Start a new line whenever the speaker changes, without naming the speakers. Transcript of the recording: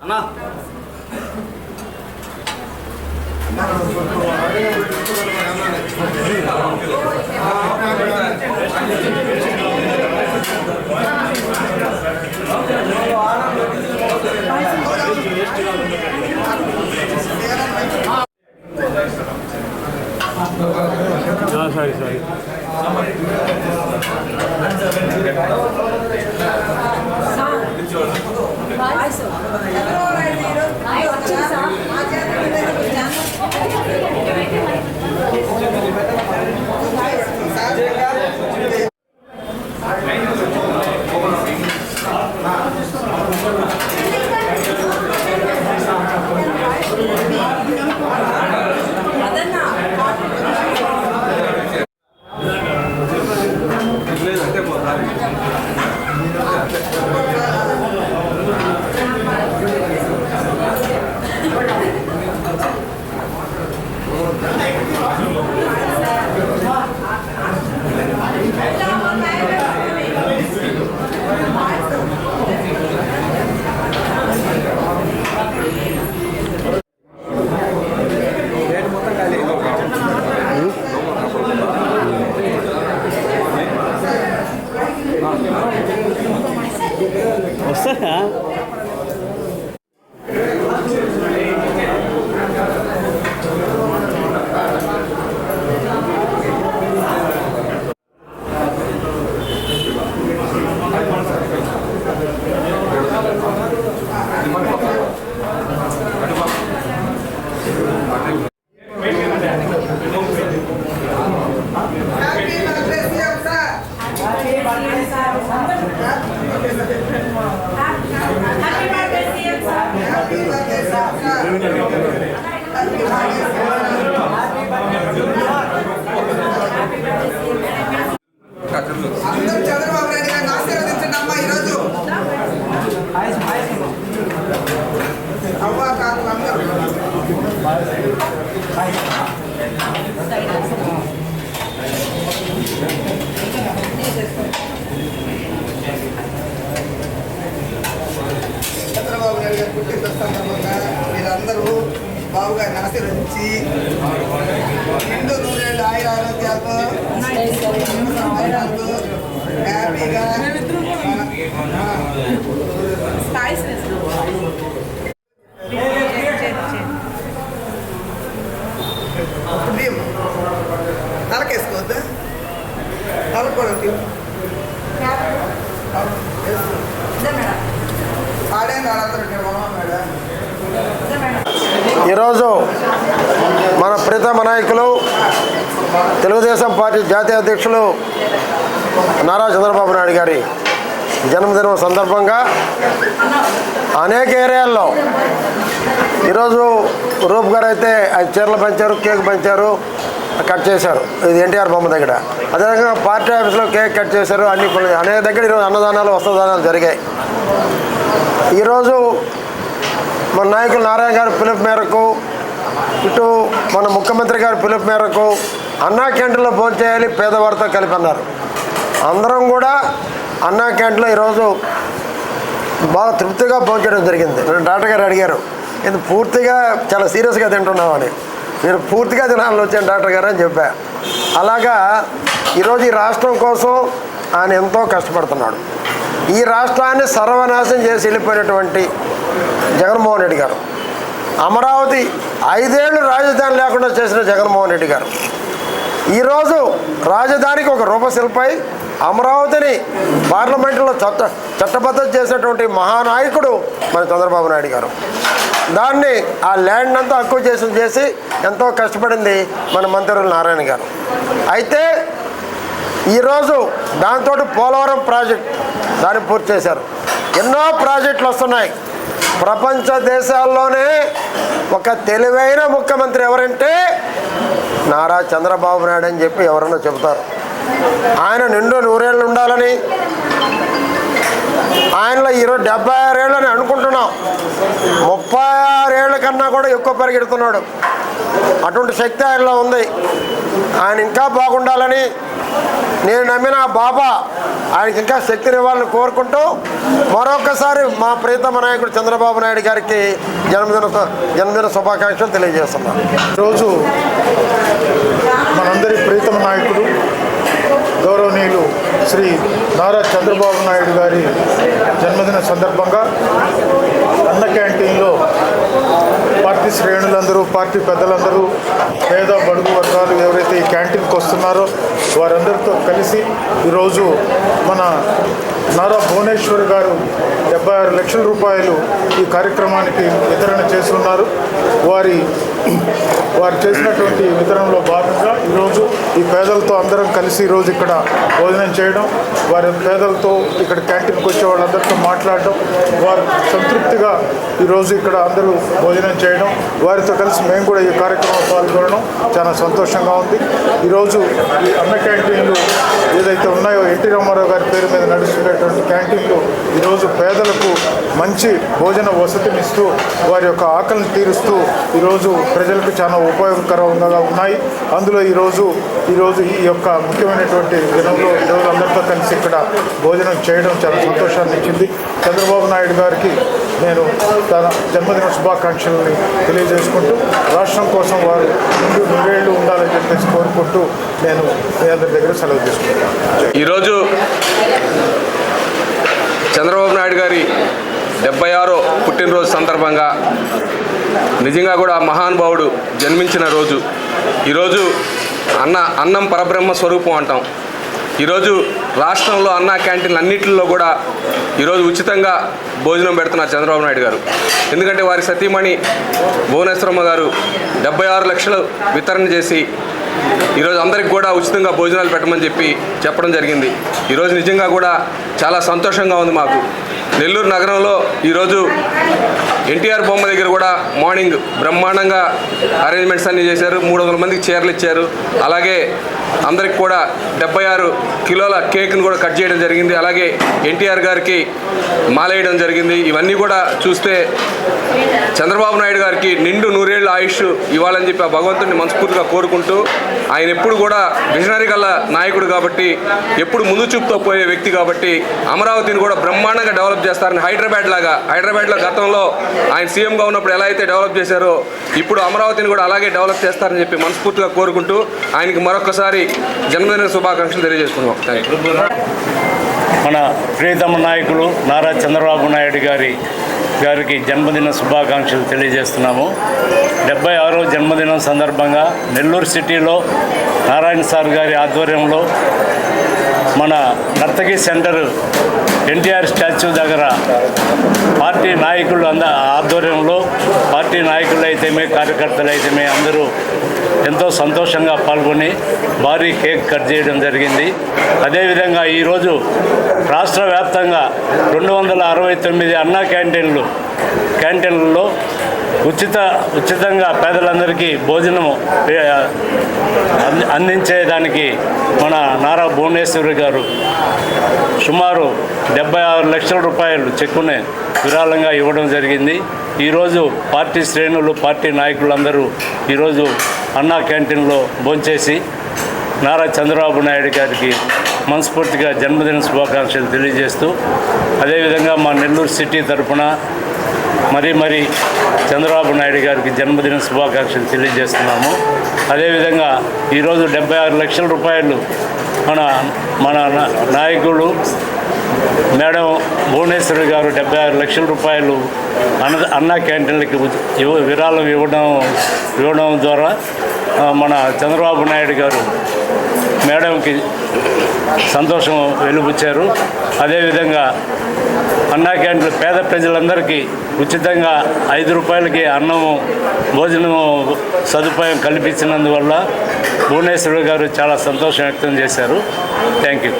అన్నా sorry sorry వస్తారా
చంద్రబాబు నాయుడు గారిని ఆశీర్వదించండి అమ్మా. ఈరోజు అవ్వ కాదు అందరూ చంద్రబాబు నాయుడు గారు పుట్టిన సందర్భంగా మీరందరూ బాబు గారిని ఆశీర్వదించి నిండు నూరేళ్ళు ఆయుర ఆరోగ్యాలతో హ్యాపీగా తలకేసుకోవద్దా తలకోవద్దు ఆడేం రాళ్ళందరూ మేడం.
ఈరోజు మన ప్రీతమ నాయకులు తెలుగుదేశం పార్టీ జాతీయ అధ్యక్షులు నారా చంద్రబాబు నాయుడు గారి జన్మదినం సందర్భంగా అనేక ఏరియాల్లో ఈరోజు రూప్ గారు అయితే చీరలు పంచారు, కేక్ పంచారు, కట్ చేశారు. ఇది ఎన్టీఆర్ బొమ్మ దగ్గర. అదేవిధంగా పార్టీ ఆఫీస్లో కేక్ కట్ చేశారు. అన్ని అనేక దగ్గర ఈరోజు అన్నదానాలు, వస్త్రదానాలు జరిగాయి. ఈరోజు మన నాయకులు నారాయణ గారి పిలుపు మేరకు, ఇటు మన ముఖ్యమంత్రి గారి పిలుపు మేరకు అన్నా క్యాంటీన్లో భోంచేయాలి పేదవారితో కలిపి అన్నారు. అందరం కూడా అన్నా క్యాంటీన్లో ఈరోజు బాగా తృప్తిగా భోంచేయడం జరిగింది. నేను డాక్టర్ గారు అడిగారు, ఇది పూర్తిగా చాలా సీరియస్గా తింటున్నామని. నేను పూర్తిగా తినాలని వచ్చాను డాక్టర్ గారు అని చెప్పా. అలాగా ఈరోజు ఈ రాష్ట్రం కోసం ఆయన ఎంతో కష్టపడుతున్నాడు. ఈ రాష్ట్రాన్ని సర్వనాశనం చేసి వెళ్ళిపోయినటువంటి జగన్మోహన్ రెడ్డి గారు, అమరావతి 5 ఏళ్ళు రాజధాని లేకుండా చేసిన జగన్మోహన్ రెడ్డి గారు ఈరోజు రాజధానికి ఒక రూపశిల్పై అమరావతిని పార్లమెంటులో చట్టబద్ధం చేసినటువంటి మహానాయకుడు మన చంద్రబాబు నాయుడు గారు. దాన్ని ఆ ల్యాండ్ అంతా హక్కు చేసి ఎంతో కష్టపడింది మన మంత్రులు నారాయణ గారు. అయితే ఈరోజు దాంతో పోలవరం ప్రాజెక్ట్ దాన్ని పూర్తి చేశారు. ఎన్నో ప్రాజెక్టులు వస్తున్నాయి. ప్రపంచ దేశాల్లోనే ఒక తెలివైన ముఖ్యమంత్రి ఎవరంటే నారా చంద్రబాబు నాయుడు అని చెప్పి ఎవరన్నా చెబుతారు. ఆయన నిండు 100 ఏళ్ళు ఉండాలని ఆయనలో ఈరోజు 76 ఏళ్ళని అనుకుంటున్నాం, 36 ఏళ్ళ కన్నా కూడా ఎక్కువ పరిగెడుతున్నాడు. అటువంటి శక్తి ఆయనలో ఉంది. ఆయన ఇంకా బాగుండాలని నేను నమ్మిన బాబా ఆయనకి ఇంకా శక్తినివ్వాలని కోరుకుంటూ మరొకసారి మా ప్రీతమ నాయకుడు చంద్రబాబు నాయుడు గారికి జన్మదిన శుభాకాంక్షలు తెలియజేస్తున్నాను.
ఈరోజు మనందరి ప్రీతమ నాయకుడు గౌరవనీయులు శ్రీ నారా చంద్రబాబు నాయుడు గారి జన్మదిన సందర్భంగా అన్న క్యాంటీన్లో పార్టీ శ్రేణులందరూ, పార్టీ పెద్దలందరూ, పేద బడుగు వర్గాలు ఎవరైతే ఈ క్యాంటీన్కి వస్తున్నారో వారందరితో కలిసి ఈరోజు మన నారా భువనేశ్వర్ గారు 76 లక్షల రూపాయలు ఈ కార్యక్రమానికి వితరణ చేస్తున్నారు. వారు చేసినటువంటి వితరణలో భాగంగా ఈరోజు ఈ పేదలతో అందరం కలిసి ఈరోజు ఇక్కడ భోజనం చేయడం, వారి పేదలతో ఇక్కడ క్యాంటీన్కి వచ్చే వాళ్ళందరితో మాట్లాడడం, వారు సంతృప్తిగా ఈరోజు ఇక్కడ అందరూ భోజనం చేయడం, వారితో కలిసి మేము కూడా ఈ కార్యక్రమంలో పాల్గొనడం చాలా సంతోషంగా ఉంది. ఈరోజు ఈ అన్న క్యాంటీన్లు ఏదైతే ఉన్నాయో ఎన్టీ రామారావు గారి పేరు మీద నడుస్తున్నటువంటి క్యాంటీన్లు ఈరోజు పేదలకు మంచి భోజన వసతినిస్తూ వారి యొక్క ఆకలిని తీరుస్తూ ఈరోజు ప్రజలకు చాలా ఉపయోగకరంగా ఉన్నాయి. అందులో ఈరోజు ఈ యొక్క ముఖ్యమైనటువంటి దినంలో ఈరోజు అందరితో కలిసి ఇక్కడ భోజనం చేయడం చాలా సంతోషాన్ని ఇచ్చింది. చంద్రబాబు నాయుడు గారికి నేను తన జన్మదిన శుభాకాంక్షలని తెలియజేసుకుంటూ రాష్ట్రం కోసం వారు ముందు 100 ఏళ్ళు ఉండాలని చెప్పేసి కోరుకుంటూ నేను మీ అందరి దగ్గర సెలవు తీసుకుంటాను.
ఈరోజు చంద్రబాబు నాయుడు గారి 76వ పుట్టినరోజు సందర్భంగా నిజంగా కూడా మహానుభావుడు జన్మించిన రోజు. ఈరోజు అన్నం పరబ్రహ్మ స్వరూపం అంటాం. ఈరోజు రాష్ట్రంలో అన్నా క్యాంటీన్లు అన్నింటిలో కూడా ఈరోజు ఉచితంగా భోజనం పెడుతున్నారు చంద్రబాబు నాయుడు గారు. ఎందుకంటే వారి సతీమణి భువనేశ్వరమ్మ గారు 76 లక్షలు వితరణ చేసి ఈరోజు అందరికి కూడా ఉచితంగా భోజనాలు పెట్టమని చెప్పడం జరిగింది. ఈరోజు నిజంగా కూడా చాలా సంతోషంగా ఉంది మాకు. నెల్లూరు నగరంలో ఈరోజు ఎన్టీఆర్ బొమ్మ దగ్గర కూడా మార్నింగ్ బ్రహ్మాండంగా అరేంజ్మెంట్స్ అన్నీ చేశారు. 300 మందికి చీరలు ఇచ్చారు. అలాగే అందరికి కూడా 76 కిలోల కేక్ను కూడా కట్ చేయడం జరిగింది. అలాగే ఎన్టీఆర్ గారికి మాలేయడం జరిగింది. ఇవన్నీ కూడా చూస్తే చంద్రబాబు నాయుడు గారికి నిండు 100 ఏళ్ళ ఆయుష్ ఇవ్వాలని చెప్పి ఆ భగవంతుడిని మనస్ఫూర్తిగా కోరుకుంటూ, ఆయన ఎప్పుడు కూడా విజనరీ గల నాయకుడు కాబట్టి, ఎప్పుడు ముందు చూపుతో పోయే వ్యక్తి కాబట్టి అమరావతిని కూడా బ్రహ్మాండంగా డెవలప్ చేస్తారని హైదరాబాద్లో గతంలో ఆయన సీఎంగా ఉన్నప్పుడు ఎలా అయితే డెవలప్ చేశారో ఇప్పుడు అమరావతిని కూడా అలాగే డెవలప్ చేస్తారని చెప్పి మనస్ఫూర్తిగా కోరుకుంటూ ఆయనకి మరొకసారి జన్మదిన శుభాకాంక్షలు తెలియజేసుకున్నాం. Thank you.
మన ప్రియతమ నాయకులు నారా చంద్రబాబు నాయుడు గారికి జన్మదిన శుభాకాంక్షలు తెలియజేస్తున్నాము. 76వ జన్మదినం సందర్భంగా నెల్లూరు సిటీలో నారాయణ సార్ గారి ఆధ్వర్యంలో మన నర్తకి సెంటర్ ఎన్టీఆర్ స్టాచ్యూ దగ్గర పార్టీ నాయకులు ఆధ్వర్యంలో పార్టీ నాయకులు అయితేమే కార్యకర్తలు అయితేమే అందరూ ఎంతో సంతోషంగా పాల్గొని భారీ కేక్ కట్ చేయడం జరిగింది. అదేవిధంగా ఈరోజు రాష్ట్ర వ్యాప్తంగా 269 అన్నా క్యాంటీన్లలో ఉచితంగా పేదలందరికీ భోజనం అందించేదానికి మన నారా భువనేశ్వరి గారు సుమారు 76 లక్షల రూపాయలు చెక్కుని విరాళంగా ఇవ్వడం జరిగింది. ఈరోజు పార్టీ శ్రేణులు, పార్టీ నాయకులందరూ ఈరోజు అన్నా క్యాంటీన్లో భోంచేసి నారా చంద్రబాబు నాయుడు గారికి మనస్ఫూర్తిగా జన్మదిన శుభాకాంక్షలు తెలియజేస్తూ, అదేవిధంగా మా నెల్లూరు సిటీ తరఫున మరీ చంద్రబాబు నాయుడు గారికి జన్మదిన శుభాకాంక్షలు తెలియజేస్తున్నాము. అదేవిధంగా ఈరోజు 76 లక్షల రూపాయలు మన నాయకుడు మేడం భువనేశ్వరి గారు 76 లక్షల రూపాయలు అన్నా క్యాంటీన్లకి విరాళం ఇవ్వడం ద్వారా మన చంద్రబాబు నాయుడు గారు మేడంకి సంతోషం వెలుబుచ్చారు. అదేవిధంగా అన్నా క్యాంటీన్లు పేద ప్రజలందరికీ ఉచితంగా 5 రూపాయలకి భోజనం సదుపాయం కల్పించినందువల్ల భువనేశ్వరి గారు చాలా సంతోషం వ్యక్తం చేశారు. Thank you.